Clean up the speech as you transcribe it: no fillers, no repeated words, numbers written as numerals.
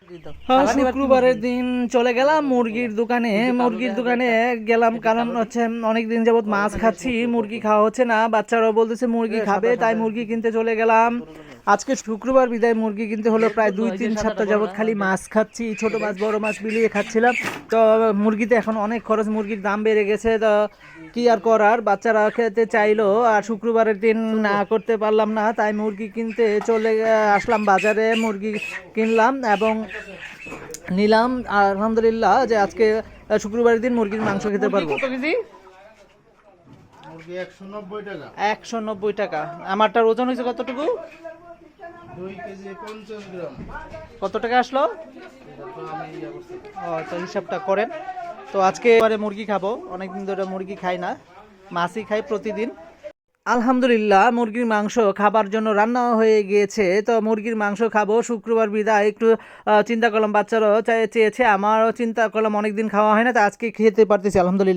শুক্রবারের দিন চলে গেলাম মুরগির দোকানে গেলাম, কারণ হচ্ছে অনেকদিন যাবত মাছ খাচ্ছি, মুরগি খাওয়া হচ্ছে না, বাচ্চারাও বলতেছে মুরগি খাবে, তাই মুরগি কিনতে চলে গেলাম। আজকে শুক্রবার বিদায় মুরগি কিনতে হলো, প্রায় 2-3 সপ্তাহ যাবত খালি মাছ খাচ্ছি, ছোট মাছ বড় মাছ মিলিয়ে খাচ্ছিলাম। তো মুরগিতে এখন অনেক খরচ, মুরগির দাম বেড়ে গেছে, তো কি আর করার, বাচ্চারা খেতে চাইলো আর শুক্রবারের দিন না করতে পারলাম না, তাই মুরগি কিনতে চলে আসলাম বাজারে, মুরগি কিনলাম এবং নিলাম। আলহামদুলিল্লাহ যে আজকে শুক্রবারের দিন মুরগির মাংস খেতে পারবো। কত কেজি? মুরগি 190 টাকা। 190 টাকা। আমারটার ওজন হয়েছে কতটুকু? 2 কেজি 50 গ্রাম। কত টাকা আসলো? তো হিসাবটা করেন। তো আজকে মুরগি খাবো, অনেকদিন ধরে মুরগি খাই না, মাছই খাই প্রতিদিন। আলহামদুলিল্লাহ মুরগির মাংস খাবার জন্য রান্না হয়ে গিয়েছে, তো মুরগির মাংস খাবো শুক্রবার বিদায়, একটু চিন্তা করলাম, বাচ্চারাও চেয়েছে, আমারও চিন্তা করলাম, অনেকদিন খাওয়া হয় না, তো আজকে খেতে পারতেছি আলহামদুলিল্লাহ।